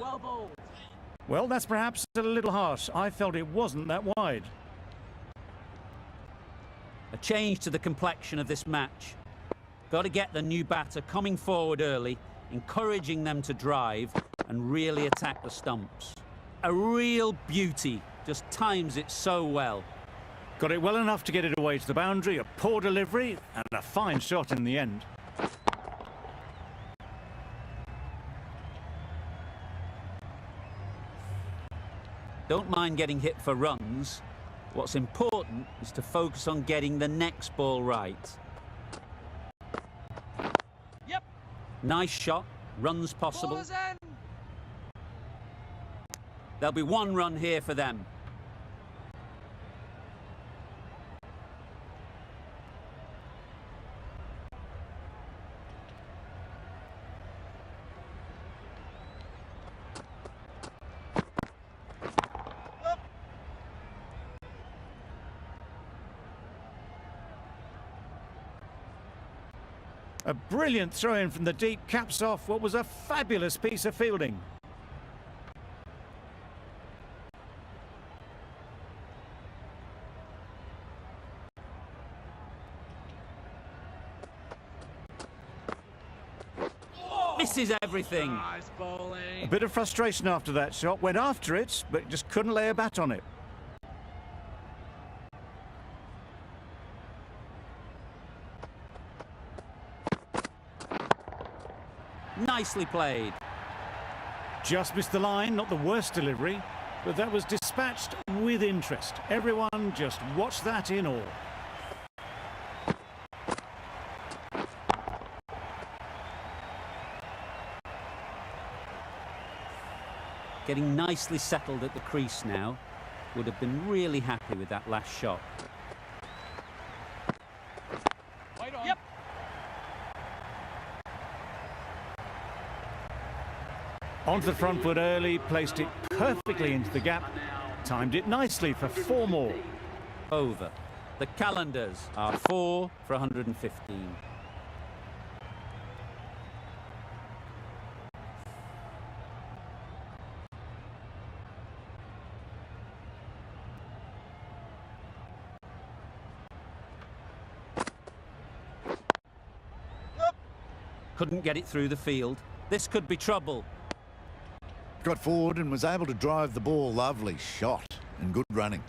Well bowled. Well, that's perhaps a little harsh. I felt it wasn't that wide. A change to the complexion of this match. Got to get the new batter coming forward early, encouraging them to drive and really attack the stumps. A real beauty, just times it so well. Got it well enough to get it away to the boundary, a poor delivery and a fine shot in the end. Don't mind getting hit for runs. What's important is to focus on getting the next ball right. Yep. Nice shot, runs possible. There'll be one run here for them. A brilliant throw-in from the deep caps off what was a fabulous piece of fielding. Misses everything. Nice bowling. A bit of frustration after that shot. Went after it, but just couldn't lay a bat on it. Nicely played. Just missed the line, not the worst delivery, but that was dispatched with interest. Everyone just watched that in awe. Getting nicely settled at the crease now. Would have been really happy with that last shot. Yep. Onto the front foot early, placed it perfectly into the gap, timed it nicely for 4 more. Over. The Qalandars are 4 for 115. Couldn't get it through the field. This could be trouble. Got forward and was able to drive the ball. Lovely shot and good running.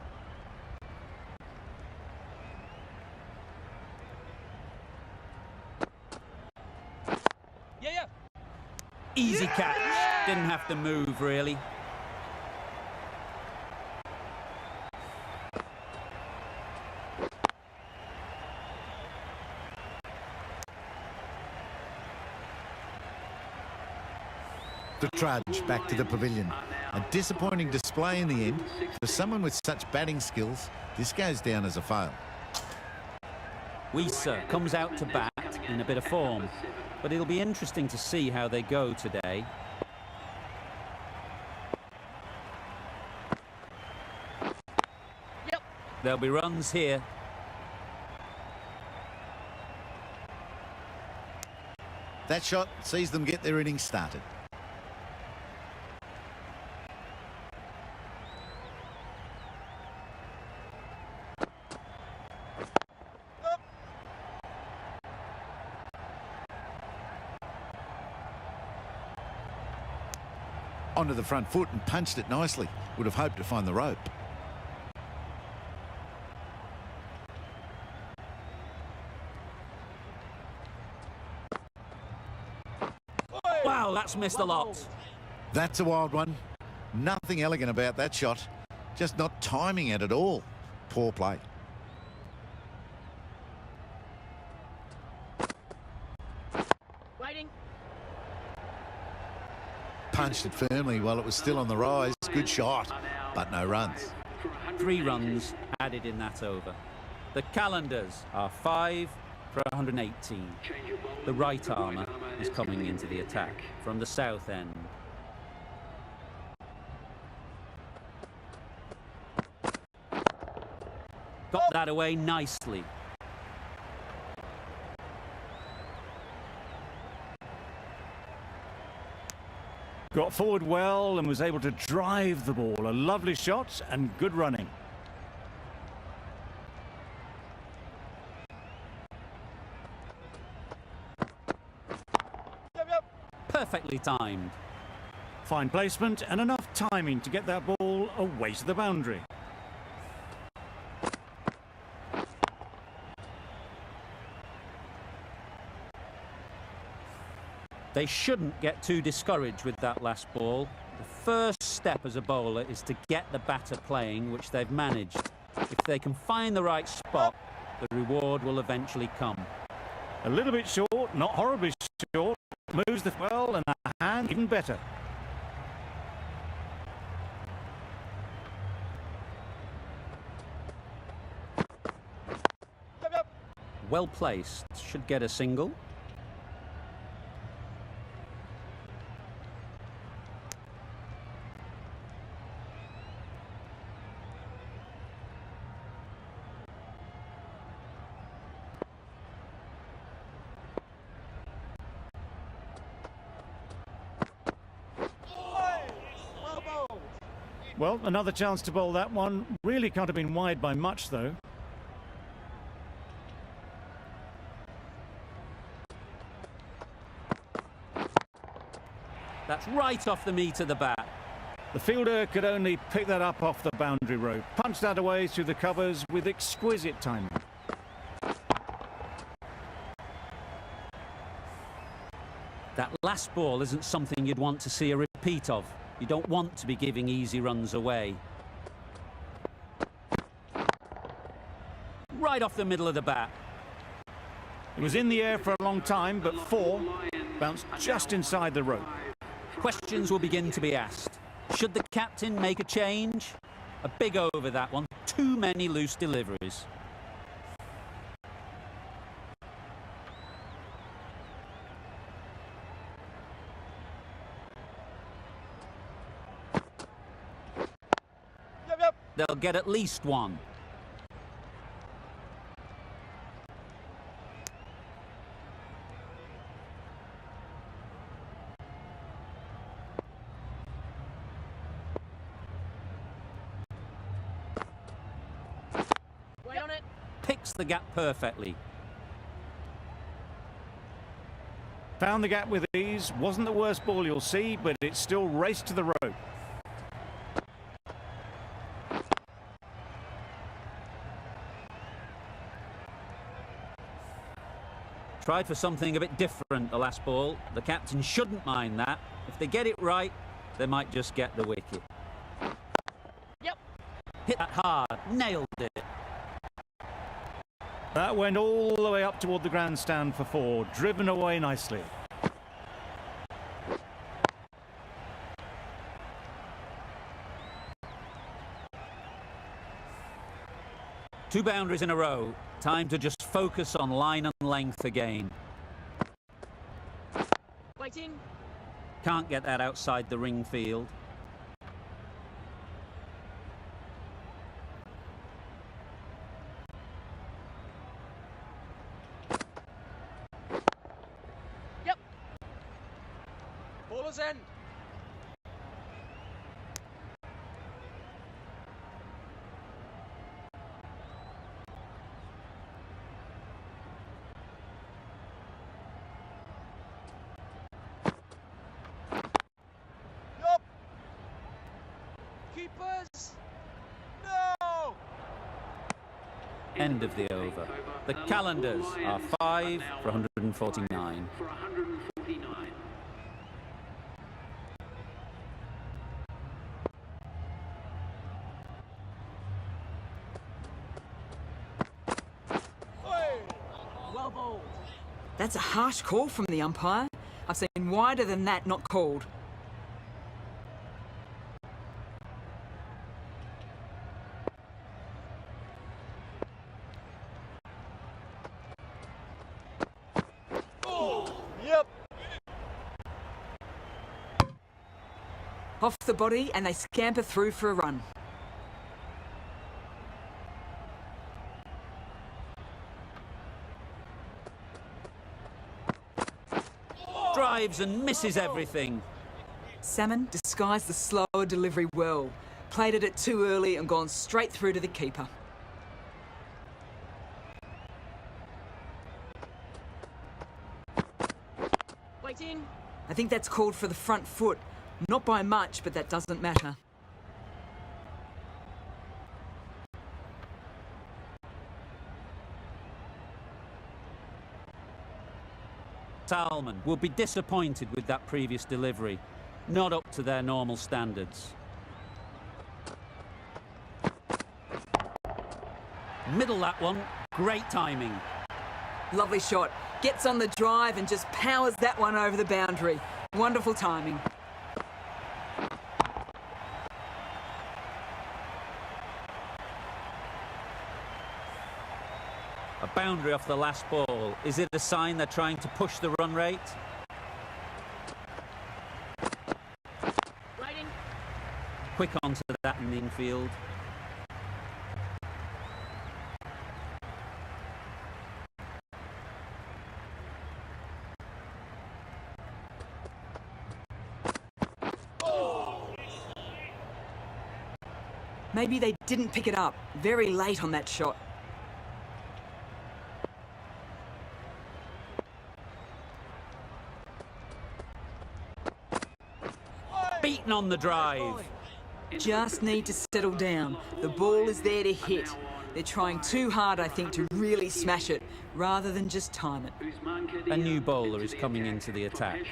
Yeah. Easy catch. Didn't have to move, really. The trudge back to the pavilion. A disappointing display in the end. For someone with such batting skills, this goes down as a fail. Weiser comes out to bat in a bit of form, but it'll be interesting to see how they go today. Yep. There'll be runs here. That shot sees them get their innings started. Onto the front foot and punched it nicely. Would have hoped to find the rope. Wow, that's missed a lot. That's a wild one. Nothing elegant about that shot. Just not timing it at all. Poor play. Waiting. Punched it firmly while it was still on the rise. Good shot, but no runs. 3 runs added in that over. The Qalandars are 5 for 118. The right armour is coming into the attack from the south end. Got that away nicely. Got forward well and was able to drive the ball. A lovely shot and good running. Perfectly timed. Fine placement and enough timing to get that ball away to the boundary. They shouldn't get too discouraged with that last ball. The first step as a bowler is to get the batter playing, which they've managed. If they can find the right spot, the reward will eventually come. A little bit short, not horribly short. Moves the well and a hand even better. Well placed. Should get a single. Well, another chance to bowl that one. Really can't have been wide by much, though. That's right off the meat of the bat. The fielder could only pick that up off the boundary rope. Punched that away through the covers with exquisite timing. That last ball isn't something you'd want to see a repeat of. You don't want to be giving easy runs away. Right off the middle of the bat. It was in the air for a long time, but four bounced just inside the rope. Questions will begin to be asked. Should the captain make a change? A big over that one. Too many loose deliveries. They'll get at least one. Wait on it. Picks the gap perfectly. Found the gap with ease. Wasn't the worst ball you'll see, but it still raced to the rope. Tried for something a bit different the last ball. The captain shouldn't mind that. If they get it right, they might just get the wicket. Yep. Hit that hard. Nailed it. That went all the way up toward the grandstand for four. Driven away nicely. Two boundaries in a row. Time to just focus on line and length again. Waiting. Can't get that outside the ring field. Yep. Bowler's end. Keepers! No! End of the over. The Qalandars are 5 for 149. Well bowled. That's a harsh call from the umpire. I've seen wider than that not called. Yep. Off the body and they scamper through for a run. Drives and misses everything. Salmon disguised the slower delivery well. Played it too early and gone straight through to the keeper. Waiting. I think that's called for the front foot. Not by much, but that doesn't matter. Salmon will be disappointed with that previous delivery. Not up to their normal standards. Middle that one. Great timing. Lovely shot. Gets on the drive and just powers that one over the boundary. Wonderful timing. A boundary off the last ball. Is it a sign they're trying to push the run rate? Riding. Quick onto that in the infield. Maybe they didn't pick it up. Very late on that shot. Beaten on the drive. Just need to settle down. The ball is there to hit. They're trying too hard, I think, to really smash it, rather than just time it. A new bowler is coming into the attack.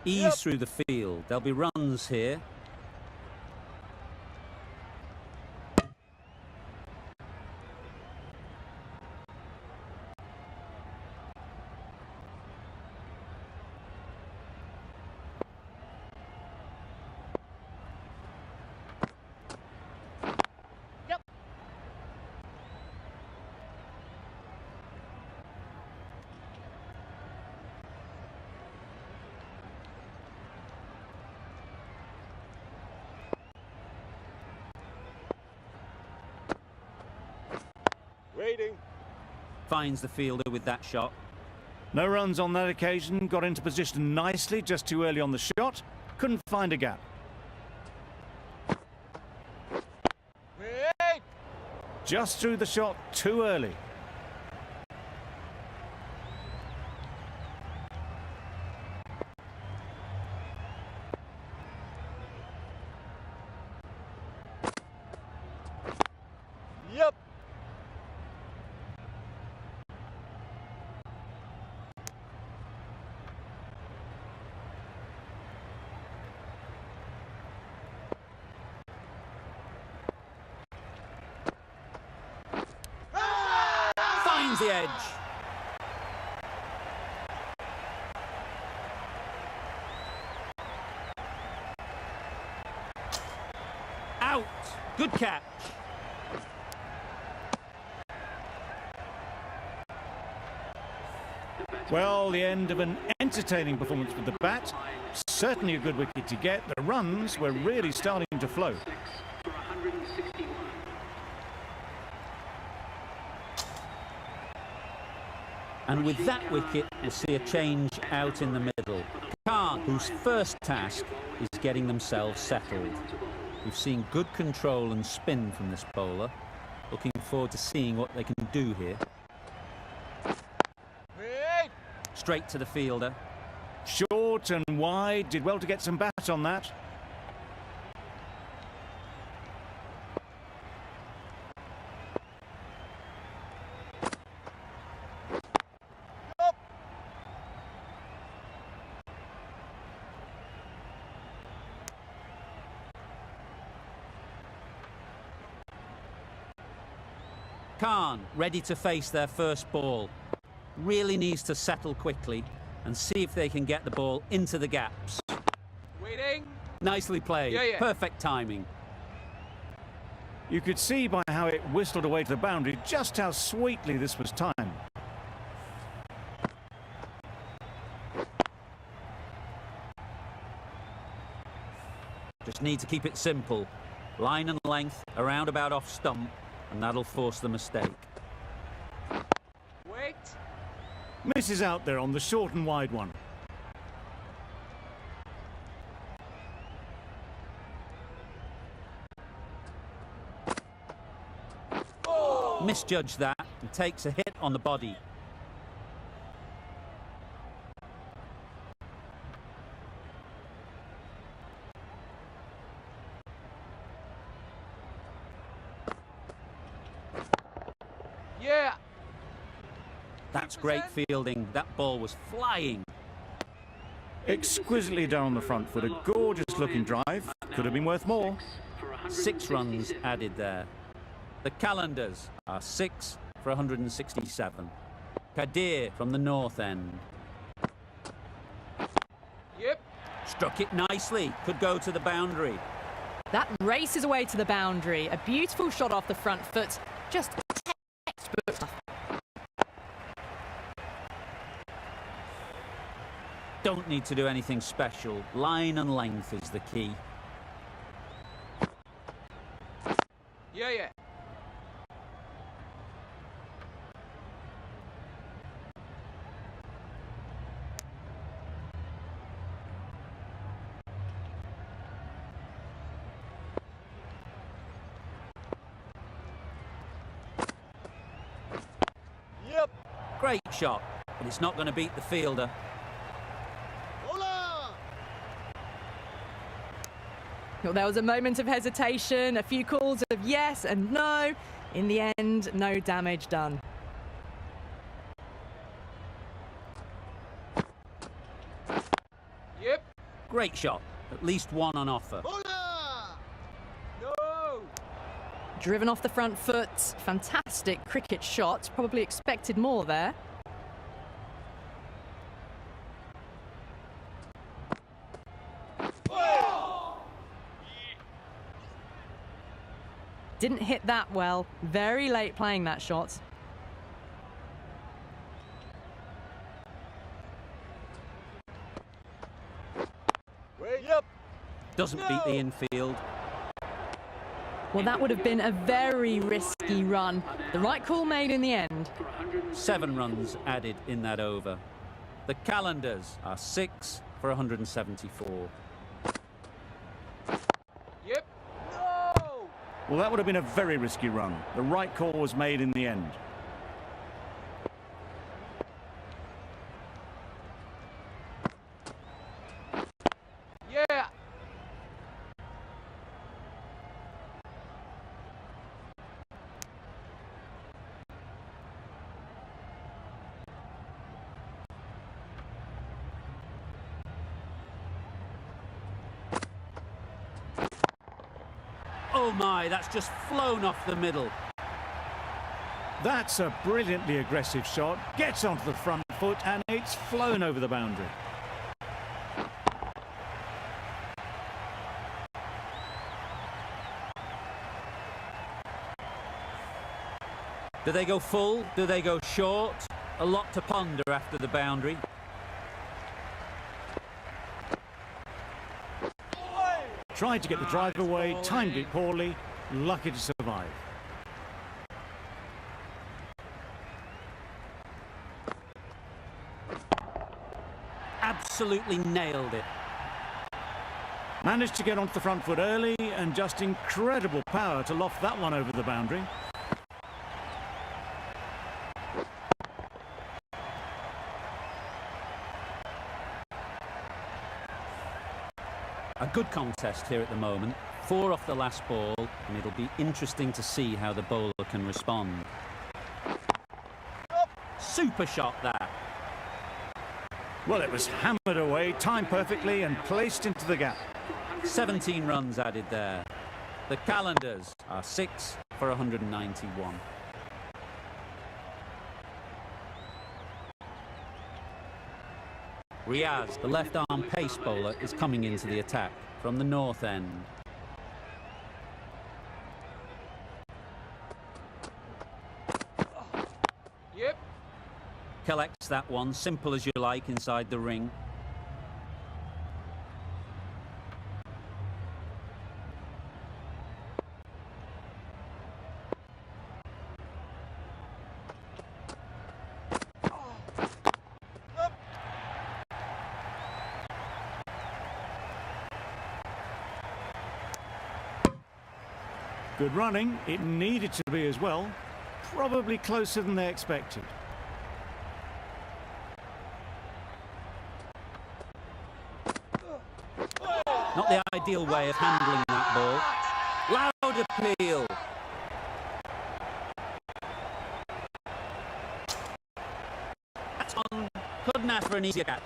Ease through the field. There'll be runs here. Waiting. Finds the fielder with that shot. No runs on that occasion. Got into position nicely, just too early on the shot. Couldn't find a gap. Wait. Just threw the shot too early. Yep. Finds the edge. Out. Good catch. Well, the end of an entertaining performance with the bat. Certainly a good wicket to get. The runs were really starting to flow. And with that wicket, we'll see a change out in the middle. Khan, whose first task is getting themselves settled. We've seen good control and spin from this bowler. Looking forward to seeing what they can do here. Wait. Straight to the fielder. Short and wide. Did well to get some bat on that. Khan, ready to face their first ball. Really needs to settle quickly and see if they can get the ball into the gaps. Waiting. Nicely played. Yeah. Perfect timing. You could see by how it whistled away to the boundary just how sweetly this was timed. Just need to keep it simple. Line and length, around about off stump, and that'll force the mistake. Misses out there on the short and wide one. Misjudged that and takes a hit on the body. Yeah. That's great fielding. That ball was flying. Exquisitely down on the front foot. A gorgeous looking drive. Could have been worth more. 6 runs added there. The Qalandars are 6 for 167. Kadir from the north end. Yep. Struck it nicely. Could go to the boundary. That races away to the boundary. A beautiful shot off the front foot. Just textbook stuff. Don't need to do anything special. Line and length is the key. Yeah. Yep. Great shot, but it's not going to beat the fielder. Well, there was a moment of hesitation, a few calls of yes and no. In the end, no damage done. Yep. Great shot. At least one on offer. No. Driven off the front foot. Fantastic cricket shot. Probably expected more there. Didn't hit that well. Very late playing that shot. Yep. Doesn't beat the infield. Well, that would have been a very risky run. The right call made in the end. 7 runs added in that over. The Qalandars are 6 for 174. Yep. No. Well, that would have been a very risky run. The right call was made in the end. Yeah. Oh my, that's just flown off the middle. That's a brilliantly aggressive shot. Gets onto the front foot and it's flown over the boundary. Do they go full? Do they go short? A lot to ponder after the boundary. Tried to get the drive away, timed it poorly, lucky to survive. Absolutely nailed it. Managed to get onto the front foot early and just incredible power to loft that one over the boundary. A good contest here at the moment. 4 off the last ball, and it'll be interesting to see how the bowler can respond. Super shot that. Well, it was hammered away, timed perfectly and placed into the gap. 17 runs added there. The Qalandars are 6 for 191. Riaz, the left-arm pace bowler, is coming into the attack from the north end. Yep. Collects that one, simple as you like, inside the ring. Good running. It needed to be as well. Probably closer than they expected. Not the ideal way of handling that ball. Loud appeal. That's on. Couldn't ask for an easier catch.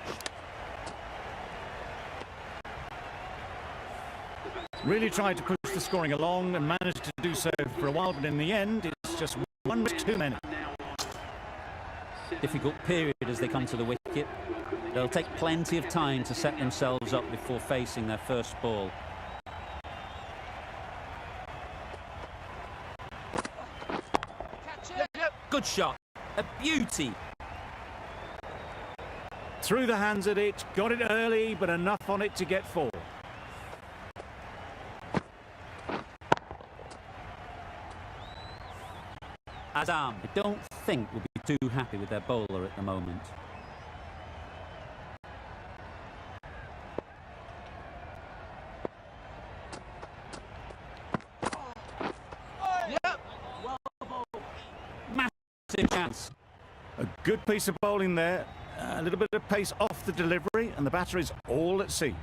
Really tried to push the scoring along and managed to do so for a while, but in the end, it's just one risk too many. Difficult period as they come to the wicket. They'll take plenty of time to set themselves up before facing their first ball. Good shot. A beauty. Through the hands at it, got it early, but enough on it to get 4. Azam, I don't think will be too happy with their bowler at the moment. Massive chance. A good piece of bowling there. A little bit of pace off the delivery, and the batter is all at sea.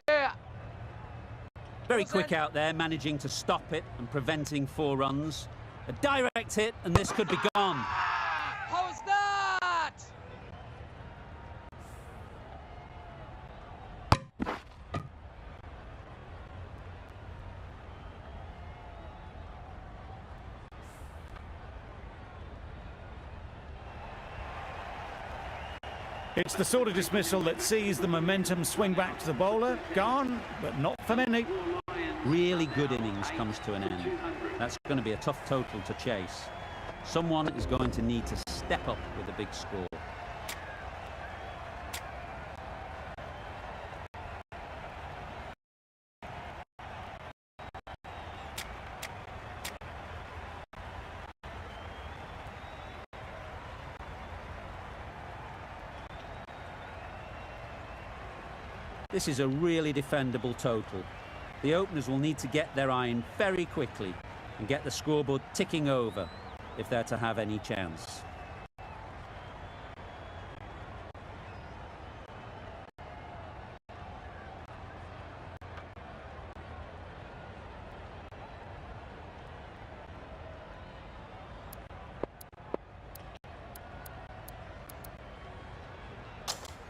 Yeah. Very quick out there, managing to stop it and preventing 4 runs. A direct hit, and this could be gone. How's that? It's the sort of dismissal that sees the momentum swing back to the bowler. Gone, but not for many. Really good innings comes to an end. That's going to be a tough total to chase. Someone is going to need to step up with a big score. This is a really defendable total. The openers will need to get their iron very quickly and get the scoreboard ticking over if they're to have any chance.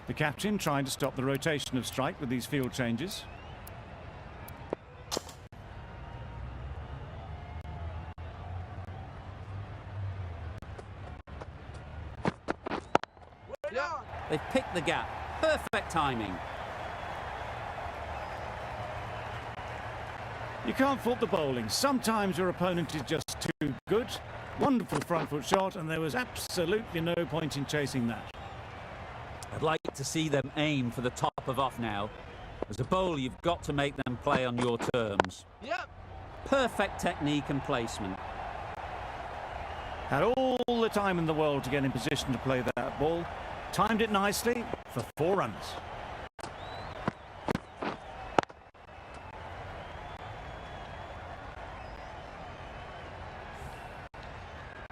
The captain trying to stop the rotation of strike with these field changes. They've picked the gap. Perfect timing. You can't fault the bowling. Sometimes your opponent is just too good. Wonderful front foot shot, and there was absolutely no point in chasing that. I'd like to see them aim for the top of off now. As a bowler, you've got to make them play on your terms. Yep. Perfect technique and placement. Had all the time in the world to get in position to play that ball. Timed it nicely for 4 runs.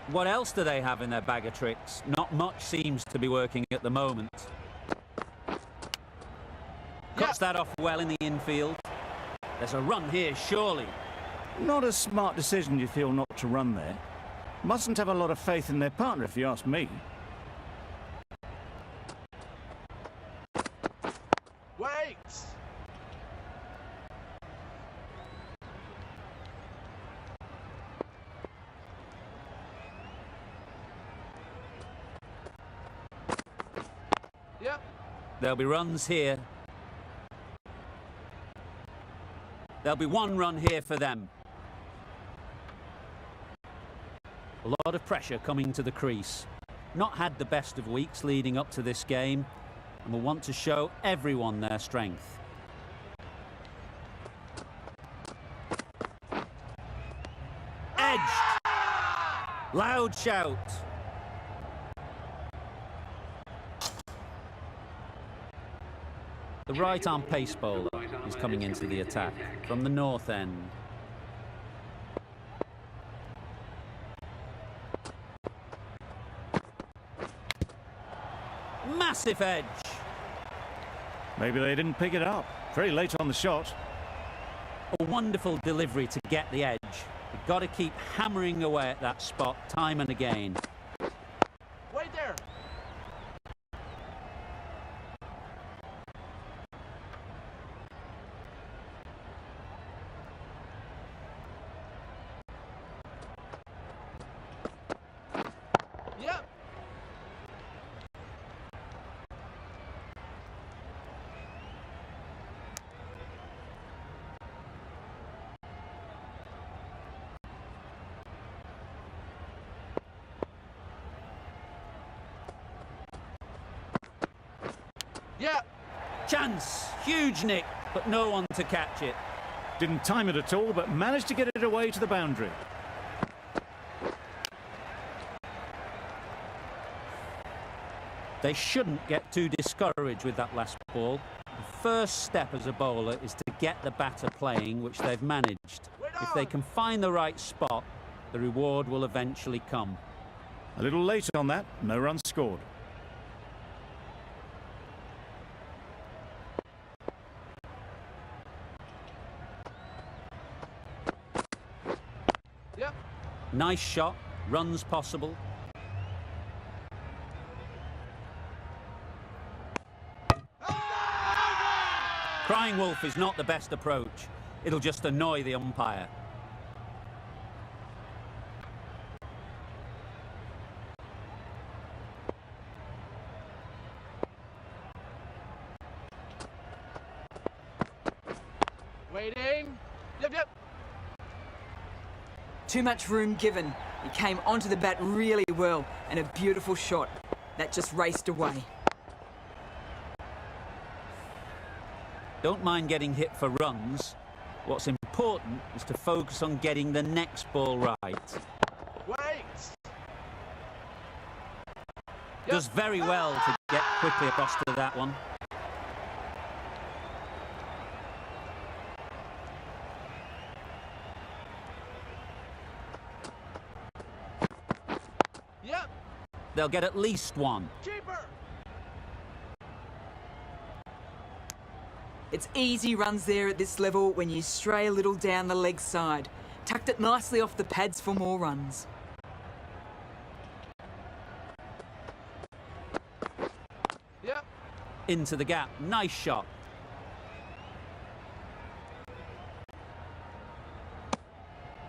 What else do they have in their bag of tricks? Not much seems to be working at the moment. Cuts that off well in the infield. There's a run here, surely. Not a smart decision, you feel, not to run there. Mustn't have a lot of faith in their partner, if you ask me. Wait. Yep. There'll be runs here. There'll be 1 run here for them. A lot of pressure coming to the crease. Not had the best of weeks leading up to this game, and will want to show everyone their strength. Edged! Loud shout. The right-arm pace bowler is coming into the attack from the north end. Massive edge. Maybe they didn't pick it up. Very late on the shot. A wonderful delivery to get the edge. You've got to keep hammering away at that spot time and again. Wait there. Yep. Yeah. Chance, huge nick, but no one to catch it. Didn't time it at all, but managed to get it away to the boundary. They shouldn't get too discouraged with that last ball. The first step as a bowler is to get the batter playing, which they've managed. If they can find the right spot, the reward will eventually come. A little late on that, no runs scored. Yep. Nice shot, runs possible. Crying wolf is not the best approach. It'll just annoy the umpire. Waiting. Yep, yep. Too much room given. He came onto the bat really well, and a beautiful shot. That just raced away. Don't mind getting hit for runs. What's important is to focus on getting the next ball right. Wait. Does very well to get quickly across to that one. Yep. They'll get at least one. Keeper. It's easy runs there at this level when you stray a little down the leg side. Tucked it nicely off the pads for more runs. Yep. Into the gap. Nice shot.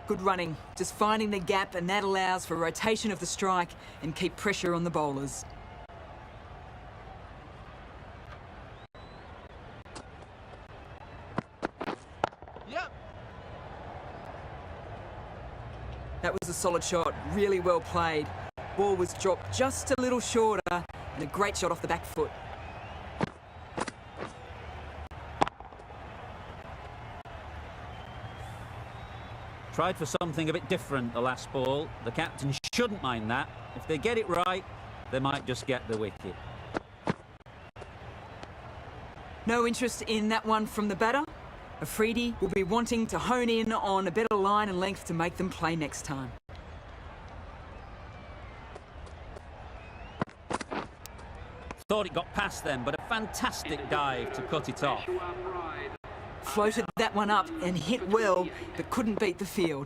Good running, just finding the gap, and that allows for rotation of the strike and keep pressure on the bowlers. Yep. That was a solid shot, really well played. Ball was dropped just a little shorter, and a great shot off the back foot. Tried for something a bit different the last ball. The captain shouldn't mind that. If they get it right, they might just get the wicket. No interest in that one from the batter. Afridi will be wanting to hone in on a better line and length to make them play next time. Thought it got past them, but a fantastic dive to cut it off. Floated that one up and hit well, but couldn't beat the field.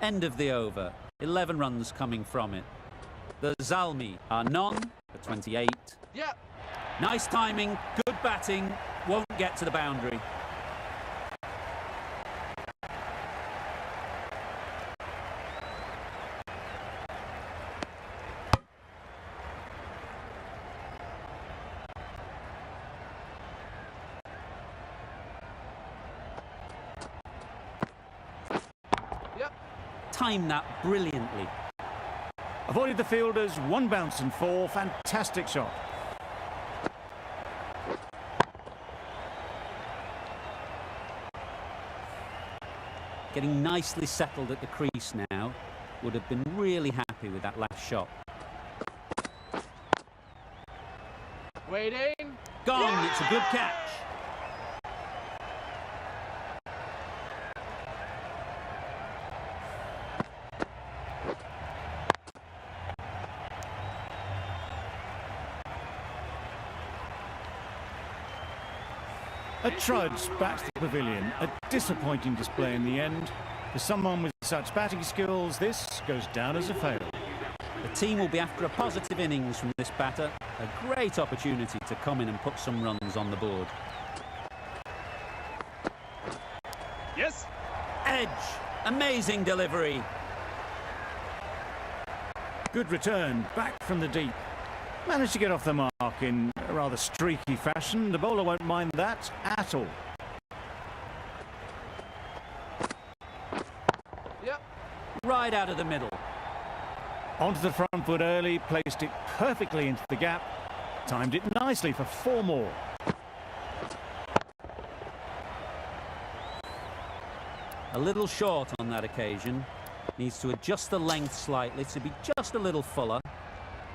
End of the over. 11 runs coming from it. The Zalmi are none for 28. Yep. Nice timing, good batting, won't get to the boundary. Yep. Timed that brilliantly. Avoided the fielders, one bounce and four. Fantastic shot. Getting nicely settled at the crease now. Would have been really happy with that last shot. Waiting. Gone, it's a good catch. A trudge back to the pavilion. A disappointing display in the end. For someone with such batting skills, this goes down as a fail. The team will be after a positive innings from this batter. A great opportunity to come in and put some runs on the board. Yes. Edge. Amazing delivery. Good return, back from the deep. Managed to get off the mark in a rather streaky fashion. The bowler won't mind that at all. Yep. Right out of the middle. Onto the front foot early, placed it perfectly into the gap. Timed it nicely for 4 more. A little short on that occasion. Needs to adjust the length slightly to be just a little fuller.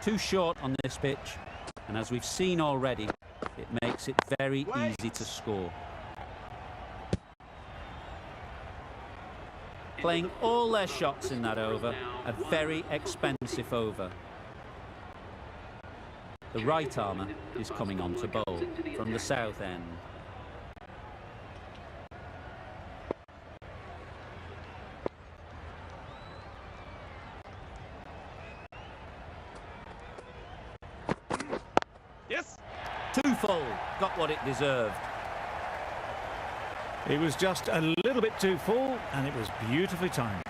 Too short on this pitch. And as we've seen already, it makes it very easy to score. Playing all their shots in that over, a very expensive over. The right armour is coming on to bowl from the south end. Yes. Too full, got what it deserved. It was just a little bit too full, and it was beautifully timed.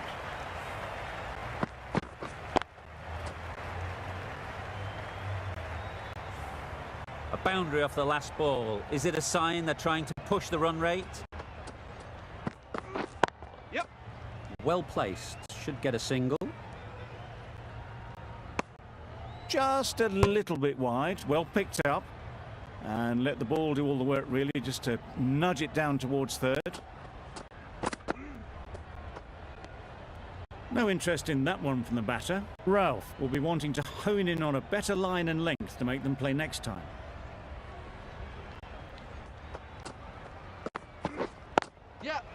A boundary off the last ball. Is it a sign they're trying to push the run rate? Yep. Well placed. Should get a single. Just a little bit wide, well picked up. And let the ball do all the work, really, just to nudge it down towards third. No interest in that one from the batter. Ralph will be wanting to hone in on a better line and length to make them play next time. Yep.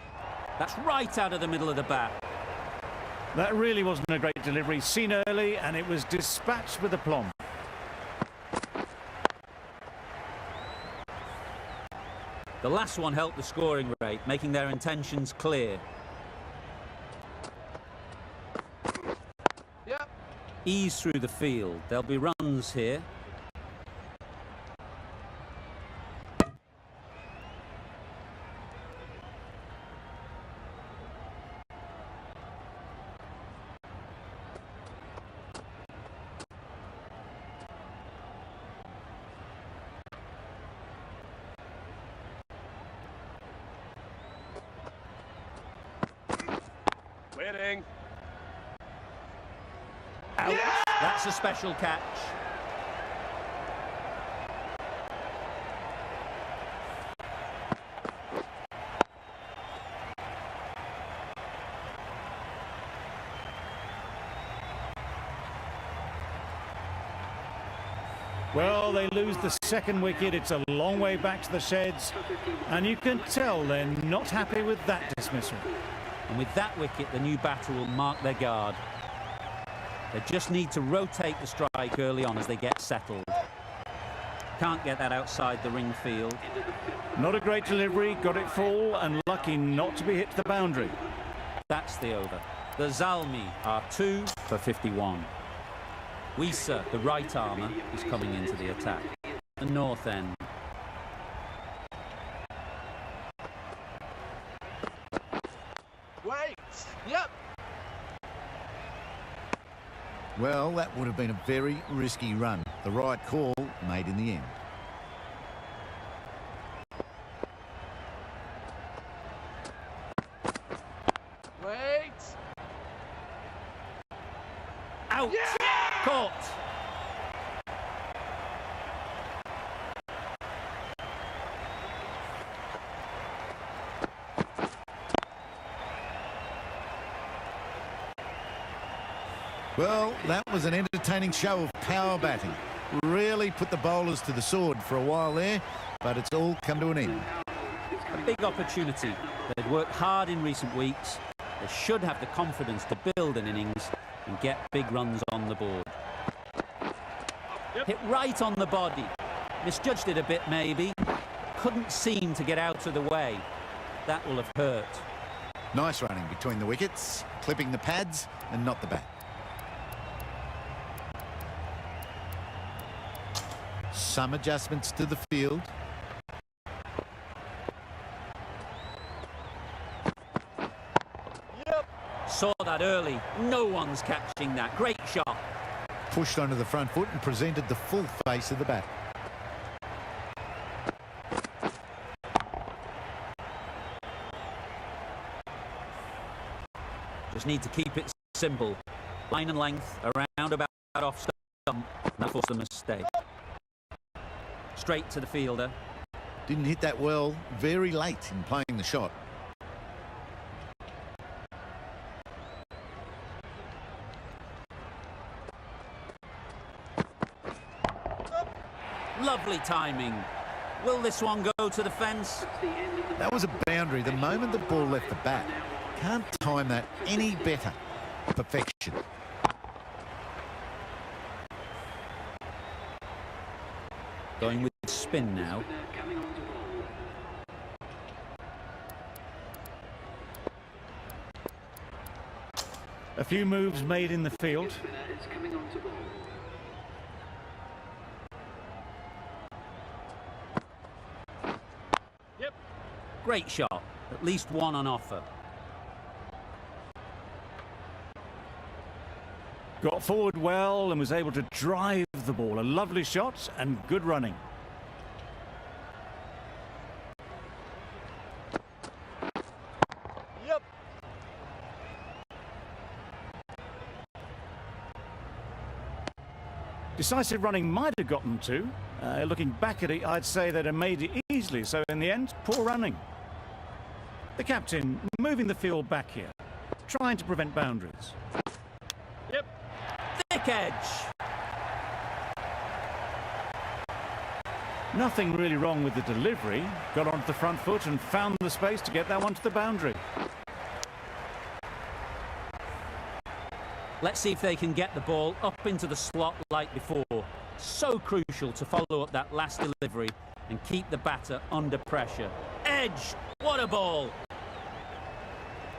That's right out of the middle of the bat. That really wasn't a great delivery. Seen early, and it was dispatched with aplomb. The last one helped the scoring rate, making their intentions clear. Yep. Ease through the field. There'll be runs here. Waiting. Out. Yeah! That's a special catch. Well, they lose the second wicket. It's a long way back to the sheds. And you can tell they're not happy with that dismissal. And with that wicket, the new batter will mark their guard. They just need to rotate the strike early on as they get settled. Can't get that outside the ring field. Not a great delivery, got it full and lucky not to be hit to the boundary. That's the over. The Zalmi are 2 for 51. Wisa, the right armour, is coming into the attack. The north end. Wait. Yep. Well, that would have been a very risky run. The right call made in the end. Wait. Out! Yeah! Caught! Well, that was an entertaining show of power batting. Really put the bowlers to the sword for a while there, but it's all come to an end. A big opportunity. They've worked hard in recent weeks. They should have the confidence to build an innings and get big runs on the board. Yep. Hit right on the body. Misjudged it a bit, maybe. couldn't seem to get out of the way. That will have hurt. Nice running between the wickets, clipping the pads and not the bat. Some adjustments to the field. Yep. Saw that early. No one's catching that. Great shot. Pushed onto the front foot and presented the full face of the bat. Just need to keep it simple. Line and length, around about off stump. That was the mistake. Straight to the fielder. Didn't hit that well, very late in playing the shot. Lovely timing. Will this one go to the fence? That was a boundary the moment the ball left the bat. Can't time that any better. Perfection. Going with spin now. A few moves made in the field. Yep. Great shot. At least one on offer. Got forward well and was able to drive the ball. A lovely shot and good running. Yep. Decisive running might have gotten to. Looking back at it, I'd say they'd have made it easily. So in the end, poor running. The captain moving the field back here, trying to prevent boundaries. Yep. Thick edge. Nothing really wrong with the delivery. Got onto the front foot and found the space to get that one to the boundary. Let's see if they can get the ball up into the slot like before. So crucial to follow up that last delivery and keep the batter under pressure. Edge! What a ball!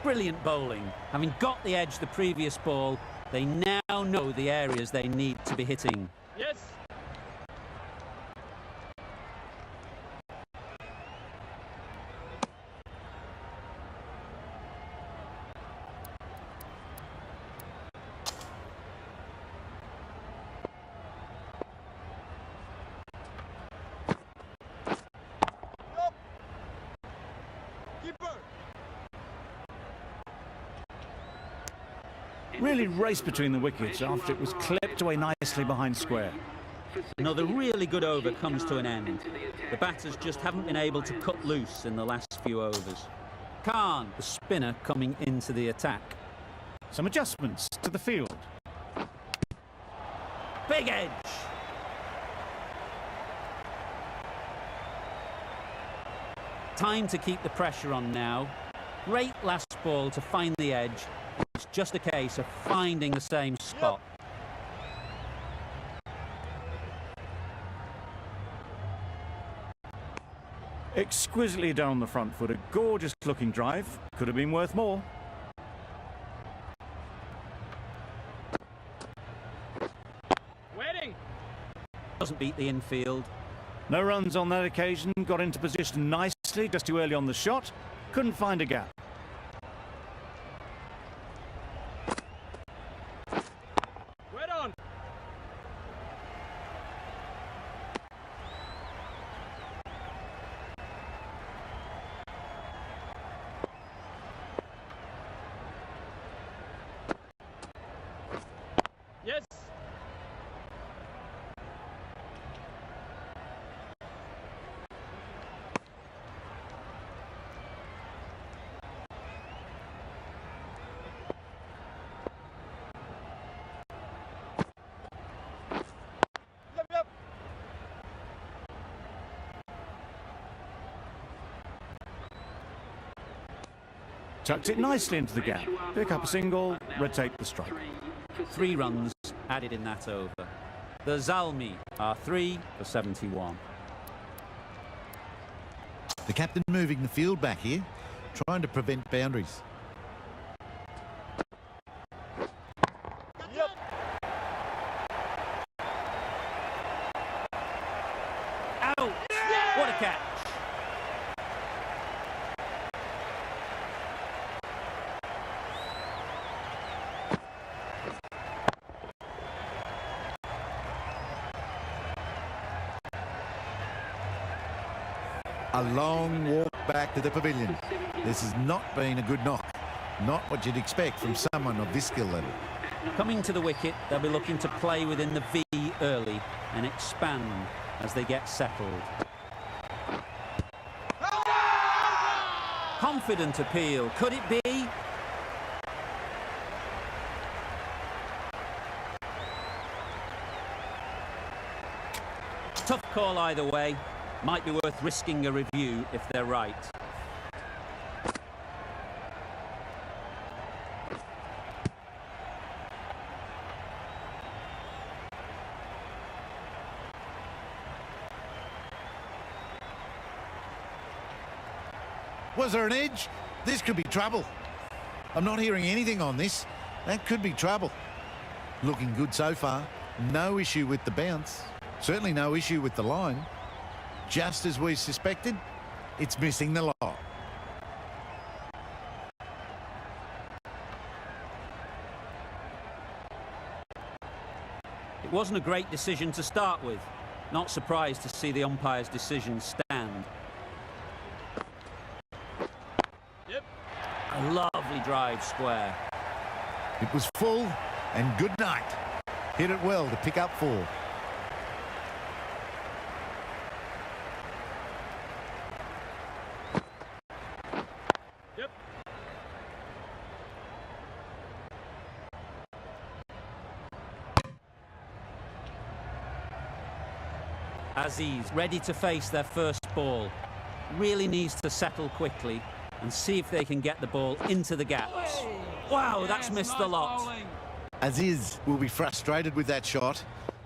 Brilliant bowling. Having got the edge the previous ball, they now know the areas they need to be hitting. Yes. Really raced between the wickets after it was clipped away nicely behind square. Another really good over comes to an end. The batters just haven't been able to cut loose in the last few overs. Khan, the spinner, coming into the attack. Some adjustments to the field. Big edge! Time to keep the pressure on now. Great last ball to find the edge. It's just a case of finding the same spot. Exquisitely done on the front foot. A gorgeous looking drive. Could have been worth more. Waiting. Doesn't beat the infield. No runs on that occasion. Got into position nicely, just too early on the shot. Couldn't find a gap. Wait on. Yes. Yep, yep. Tucked it nicely into the gap. Pick up a single, rotate the strike. 3 runs added in that over. The Zalmi are 3 for 71. The captain moving the field back here, trying to prevent boundaries. Yep. Out! What a catch! A long walk back to the pavilion. This has not been a good knock. Not what you'd expect from someone of this skill level. Coming to the wicket, they'll be looking to play within the V early and expand as they get settled. Confident appeal. Could it be? Tough call either way. Might be worth risking a review if they're right. Was there an edge? This could be trouble. I'm not hearing anything on this. That could be trouble. Looking good so far. No issue with the bounce. Certainly no issue with the line. Just as we suspected, it's missing the lot. It wasn't a great decision to start with. Not surprised to see the umpire's decision stand. Yep. A lovely drive square. It was full and good night. Hit it well to pick up 4. Yep. Aziz ready to face their first ball. Really needs to settle quickly and see if they can get the ball into the gaps. Wow, that's missed the lot. Aziz will be frustrated with that shot.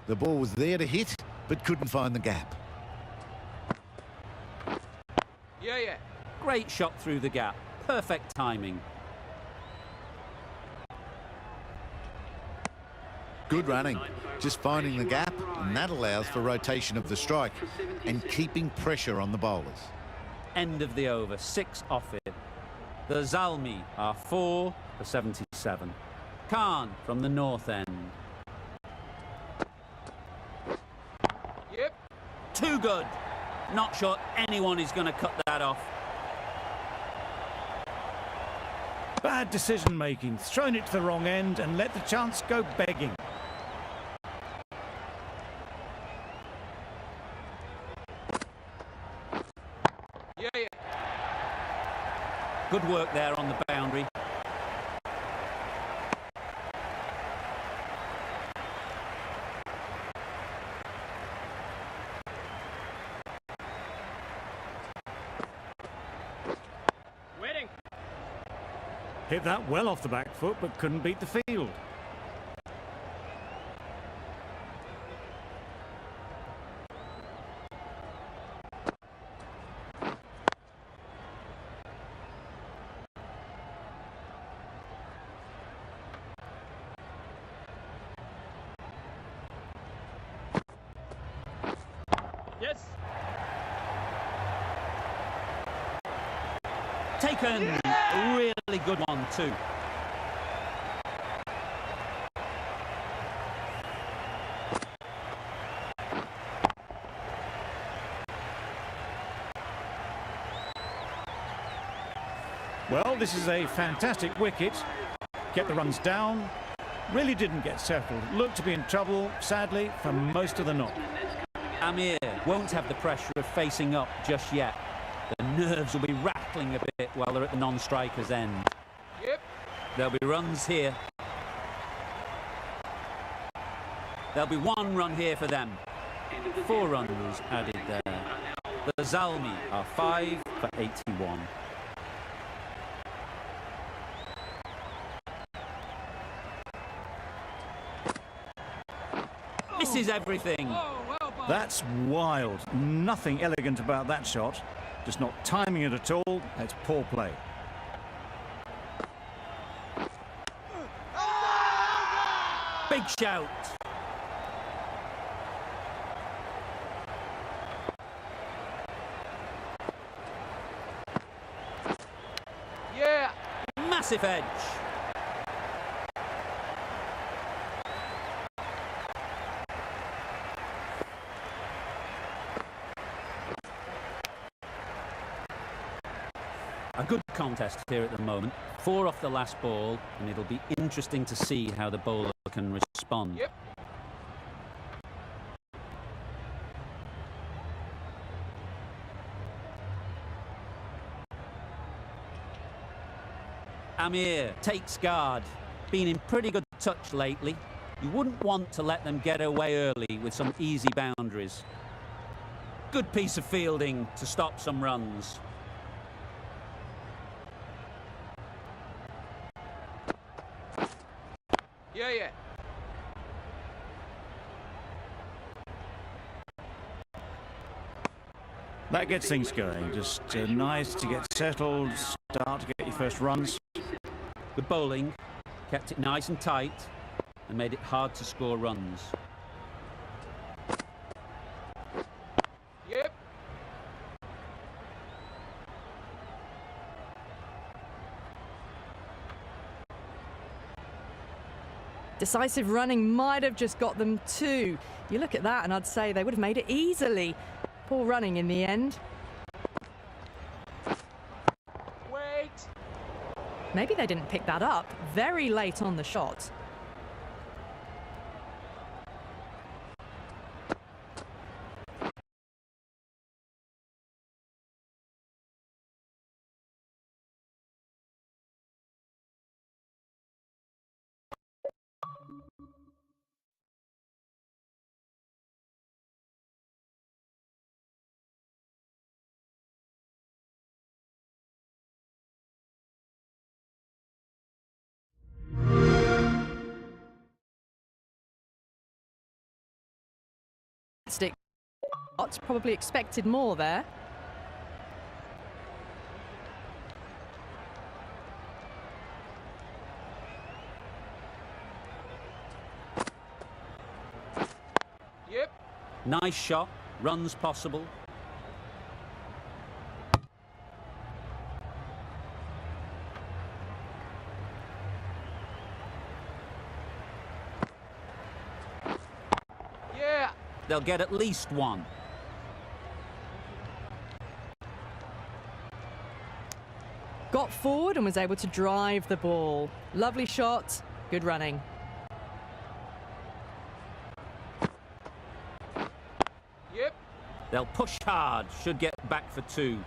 The ball was there to hit, but couldn't find the gap. Yeah. Great shot through the gap. Perfect timing. Good running, just finding the gap, and that allows for rotation of the strike and keeping pressure on the bowlers. End of the over, 6 off it. The Zalmi are 4 for 77. Khan from the north end. Yep. Too good. Not sure anyone is going to cut that off. Bad decision-making, thrown it to the wrong end and let the chance go begging. Yeah. Good work there on the boundary. Waiting. Hit that well off the back foot, but couldn't beat the field. Yes. Taken. A really good one too. Well, this is a fantastic wicket. Kept the runs down. Really didn't get settled. Looked to be in trouble, sadly, for most of the knock. Amir won't have the pressure of facing up just yet. The nerves will be rattling a bit while they're at the non-striker's end. Yep. There'll be runs here. There'll be 1 run here for them. 4 runs added there. The Zalmi are 5 for 81. Misses everything. That's wild. Nothing elegant about that shot. Just not timing it at all. It's poor play. Big shout. Yeah. Massive edge. A good contest here at the moment. 4 off the last ball, and it'll be interesting to see how the bowler can respond. Yep. Amir takes guard. Been in pretty good touch lately. You wouldn't want to let them get away early with some easy boundaries. Good piece of fielding to stop some runs. Yeah, yeah. That gets things going. Just nice to get settled, start to get your first runs. Good bowling, kept it nice and tight, and made it hard to score runs. Yep. Decisive running might have just got them 2. You look at that and I'd say they would have made it easily. Poor running in the end. Wait. Maybe they didn't pick that up very late on the shot. Stick. Probably expected more there. Yep. Nice shot, runs possible. Yeah. They'll get at least 1. Got forward and was able to drive the ball. Lovely shot, good running. Yep. They'll push hard, should get back for 2.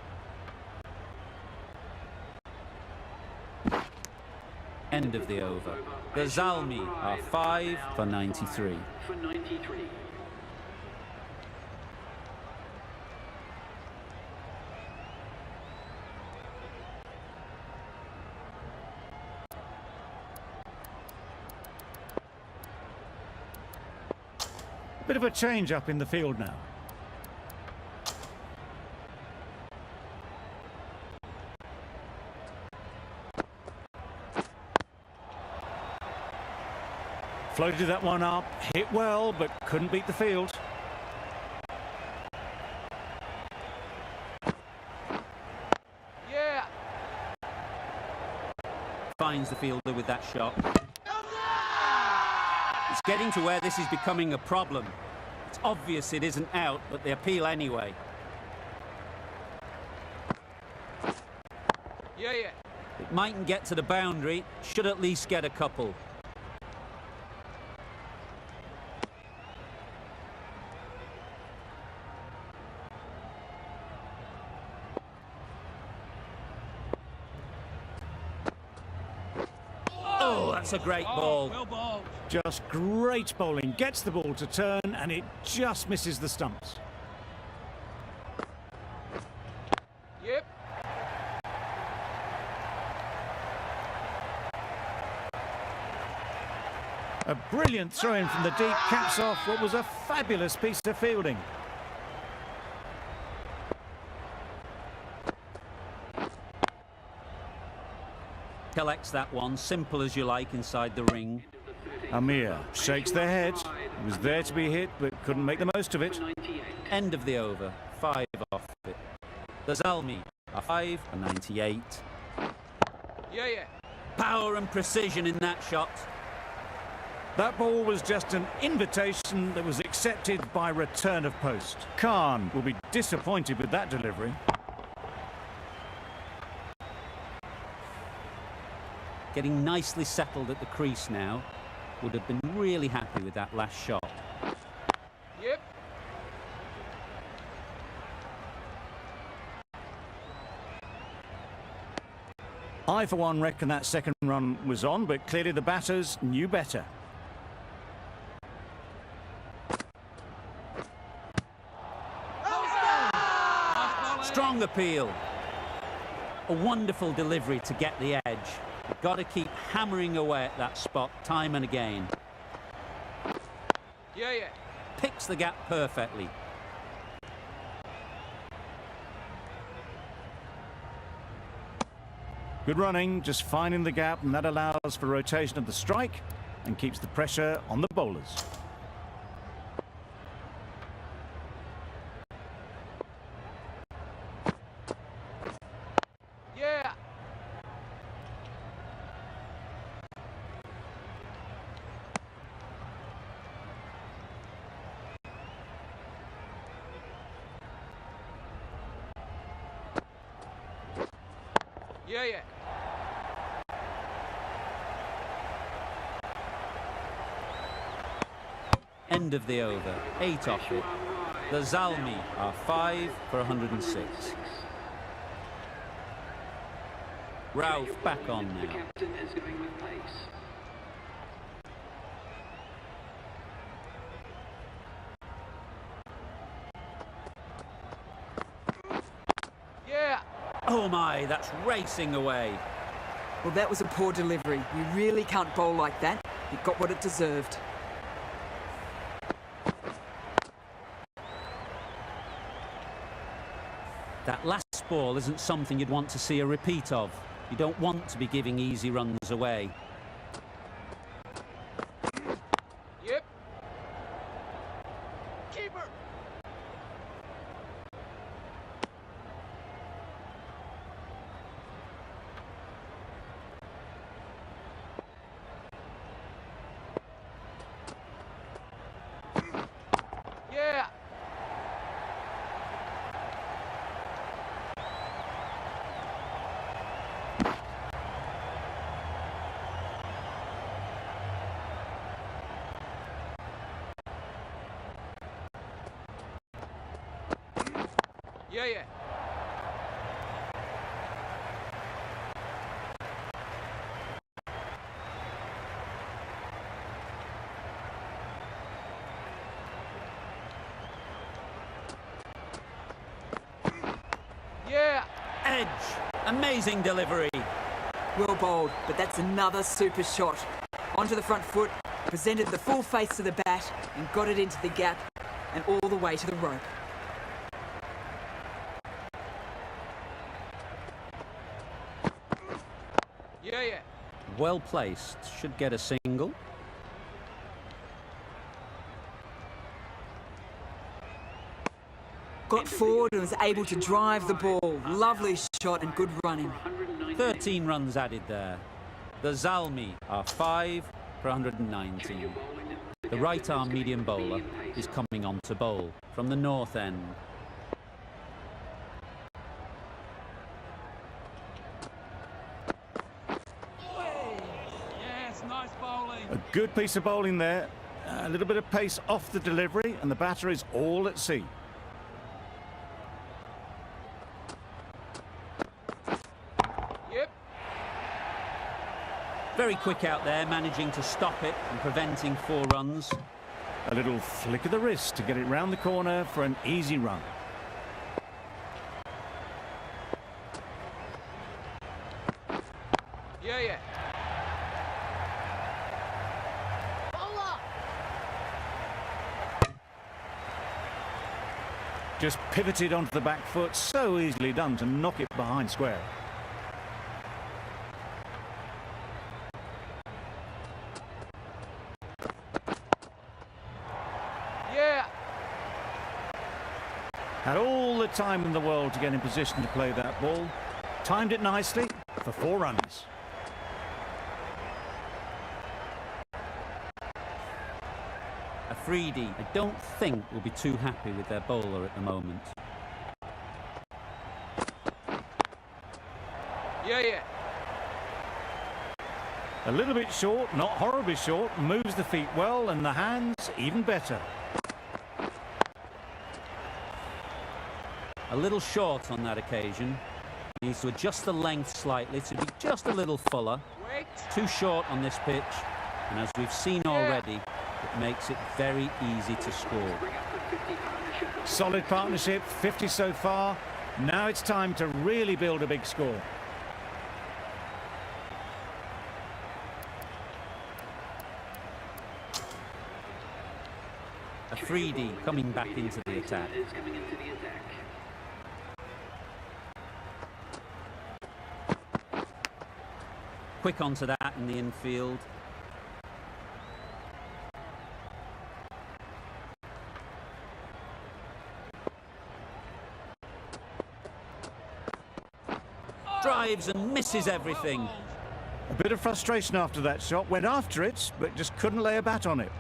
End of the over. The Zalmi are 5 for 93. Bit of a change up in the field now. Floated that one up, hit well, but couldn't beat the field. Yeah. Finds the fielder with that shot. It's getting to where this is becoming a problem. It's obvious it isn't out, but they appeal anyway. Yeah, yeah. It mightn't get to the boundary, should at least get a couple. Oh, that's a great ball. Well bowled. Just great bowling. Gets the ball to turn and it just misses the stumps. Yep. A brilliant throw-in from the deep caps off what was a fabulous piece of fielding. Collects that one, simple as you like, inside the ring. Amir shakes their head. He was there to be hit, but couldn't make the most of it. End of the over, 5 off it. The Zalmi are 5 for 98. Yeah. Power and precision in that shot. That ball was just an invitation that was accepted by return of post. Khan will be disappointed with that delivery. Getting nicely settled at the crease now. Would have been really happy with that last shot. Yep. I, for one, reckon that second run was on, but clearly the batters knew better. Strong appeal. A wonderful delivery to get the edge. Got to keep hammering away at that spot time and again. Yeah. Picks the gap perfectly. Good running, just finding the gap, and that allows for rotation of the strike and keeps the pressure on the bowlers. Yeah. Yeah. End of the over, 8 off it. The Zalmi are 5 for 106. Ralph back on now. Captain is going with pace. Yeah. Oh my, that's racing away. Well, that was a poor delivery. You really can't bowl like that. It got what it deserved. That last ball isn't something you'd want to see a repeat of. You don't want to be giving easy runs away. Yep. Keeper. Yeah. Yeah. Yeah. Edge. Amazing delivery. Well bowled, but that's another super shot. Onto the front foot, presented the full face to the bat and got it into the gap and all the way to the rope. Yeah. Well placed. Should get a single. Got forward and was able to drive the ball. Lovely shot and good running. 13 runs added there. The Zalmi are 5 for 119. The right-arm medium bowler is coming on to bowl from the north end. Yes, nice bowling. A good piece of bowling there. A little bit of pace off the delivery, and the batter is all at sea. Yep. Very quick out there, managing to stop it and preventing 4 runs. A little flick of the wrist to get it round the corner for an easy run. Yeah. Just pivoted onto the back foot, so easily done to knock it behind square. time in the world to get in position to play that ball. Timed it nicely for 4 runs. Afridi, I don't think, will be too happy with their bowler at the moment. Yeah. A little bit short, not horribly short, moves the feet well, and the hands even better. A little short on that occasion. Needs to adjust the length slightly to be just a little fuller. Wait. Too short on this pitch, and as we've seen already, it makes it very easy to score. Solid partnership, 50 so far. Now it's time to really build a big score. Afridi coming back into the attack. Quick onto that in the infield. Drives and misses everything. A bit of frustration after that shot. Went after it, but just couldn't lay a bat on it.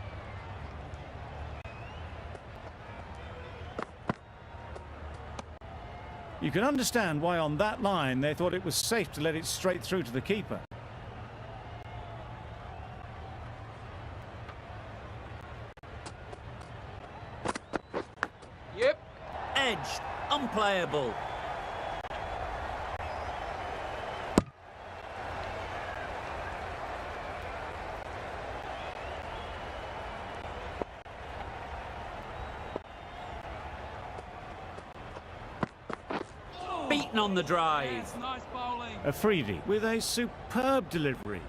You can understand why on that line they thought it was safe to let it straight through to the keeper. Yep. Edged, unplayable. Beaten on the drive. Yes, nice bowling. Afridi with a superb delivery.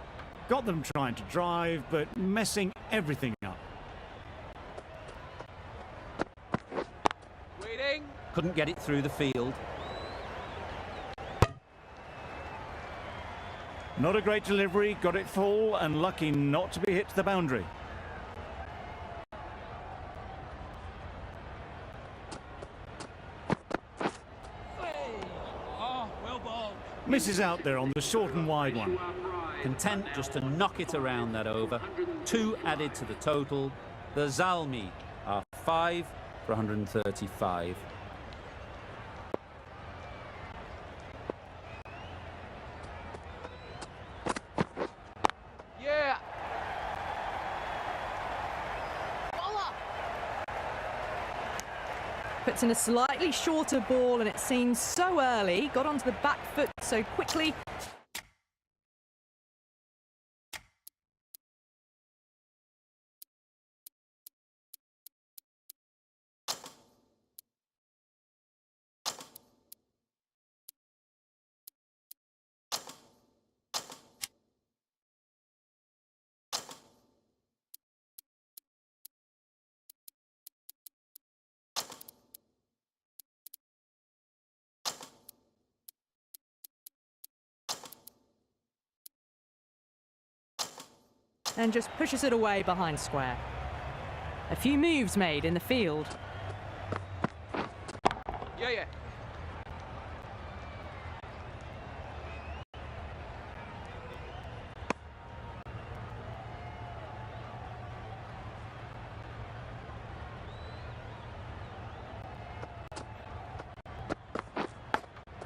Got them trying to drive, but messing everything up. Waiting. Couldn't get it through the field. Not a great delivery, got it full and lucky not to be hit to the boundary. Oh, well bowled. Misses out there on the short and wide one. Content just to knock it around that over. 2 added to the total. The Zalmi are 5 for 135. Yeah. Puts in a slightly shorter ball, and it seems so early. Got onto the back foot so quickly. And just pushes it away behind square. A few moves made in the field. Yeah.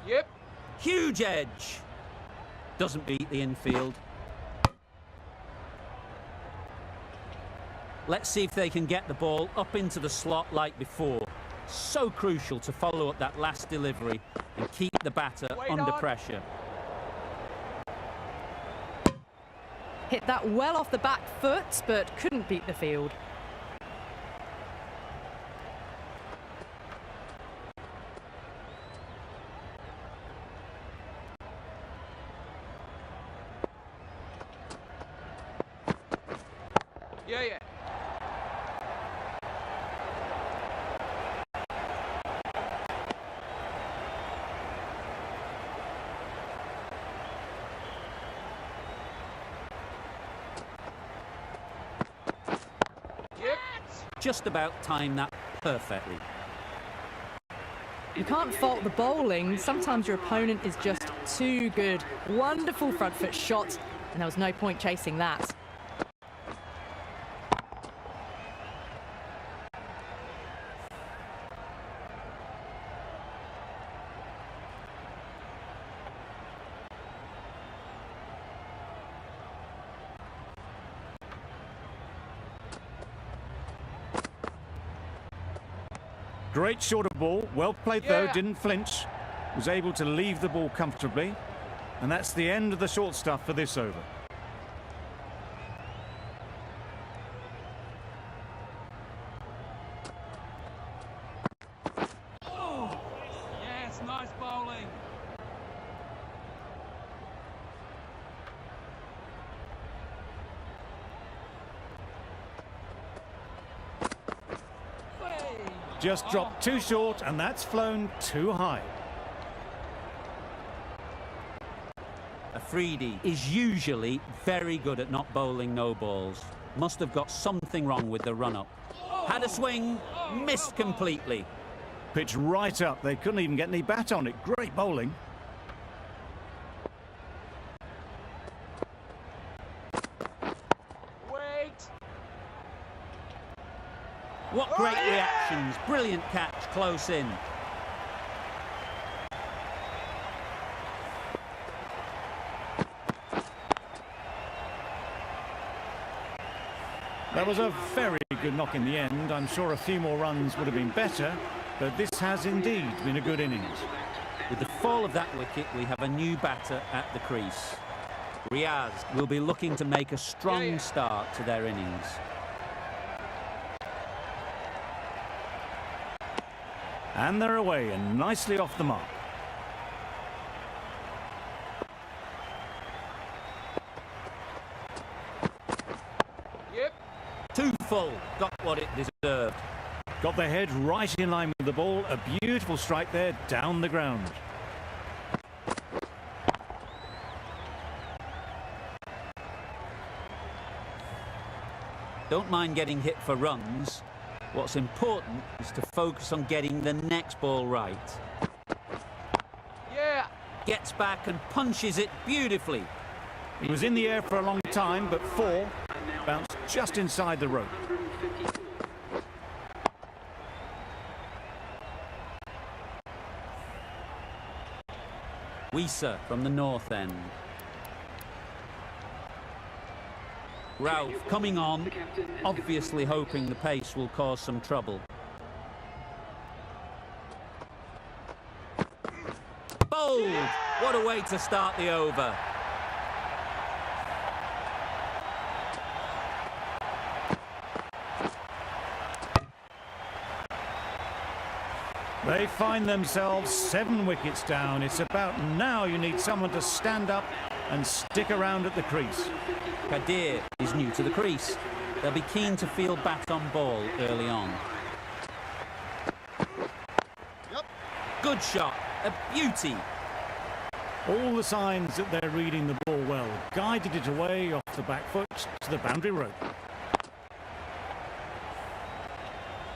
Yep. Huge edge. Doesn't beat the infield. Let's see if they can get the ball up into the slot like before. So crucial to follow up that last delivery and keep the batter under pressure. Hit that well off the back foot, but couldn't beat the field. Yeah. Just about timed that perfectly. You can't fault the bowling. Sometimes your opponent is just too good. Wonderful front foot shot, and there was no point chasing that. Great shorter ball, well played though, didn't flinch, was able to leave the ball comfortably, and that's the end of the short stuff for this over. Yes, nice bowling. Just dropped too short, and that's flown too high. Afridi is usually very good at not bowling no balls. Must have got something wrong with the run-up. Had a swing, missed completely. Pitch right up, they couldn't even get any bat on it. Great bowling. Wait. What great reactions. Brilliant catch close in. That was a very good knock in the end. I'm sure a few more runs would have been better, but this has indeed been a good innings. With the fall of that wicket, we have a new batter at the crease. Riaz will be looking to make a strong start to their innings. And they're away and nicely off the mark. Yep. Too full, got what it deserved. Got their head right in line with the ball. A beautiful strike there down the ground. Don't mind getting hit for runs. What's important is to focus on getting the next ball right. Yeah. Gets back and punches it beautifully. It was in the air for a long time, but four bounced just inside the rope. Wisa from the north end. Ralph coming on, obviously hoping the pace will cause some trouble. Bowled! What a way to start the over. They find themselves 7 wickets down. It's about now you need someone to stand up and stick around at the crease. Kadir is new to the crease. They'll be keen to feel bat on ball early on. Good shot, a beauty. All the signs that they're reading the ball well. Guided it away off the back foot to the boundary rope.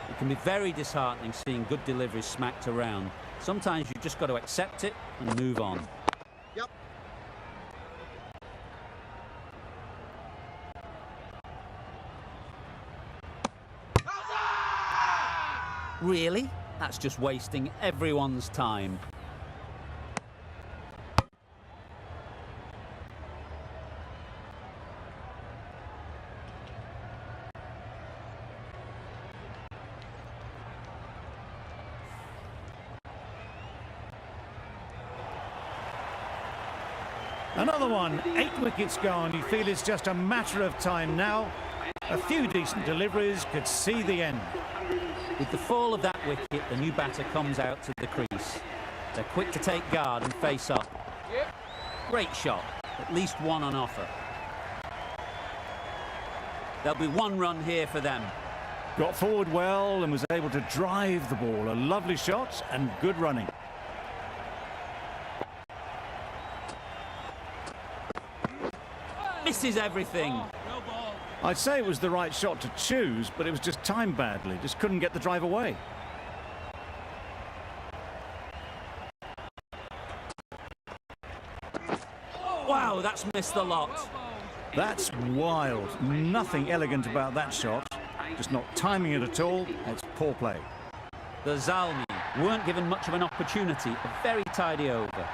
It can be very disheartening seeing good deliveries smacked around. Sometimes you've just got to accept it and move on. Really? That's just wasting everyone's time. Another one, 8 wickets gone. You feel it's just a matter of time now. A few decent deliveries could see the end. With the fall of that wicket, the new batter comes out to the crease. They're quick to take guard and face up. Yep. Great shot, at least one on offer. There'll be 1 run here for them. Got forward well and was able to drive the ball. A lovely shot and good running. Misses everything. Well ball. I'd say it was the right shot to choose, but it was just timed badly. Just couldn't get the drive away. Wow, that's missed the lot. That's wild. Nothing elegant about that shot. Just not timing it at all. It's poor play. The Zalmi weren't given much of an opportunity. A very tidy over.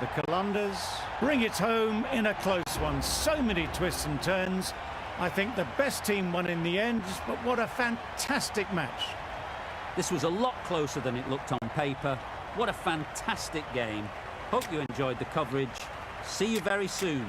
The Qalandars bring it home in a close one. So many twists and turns. I think the best team won in the end, but what a fantastic match. This was a lot closer than it looked on paper. What a fantastic game. Hope you enjoyed the coverage. See you very soon.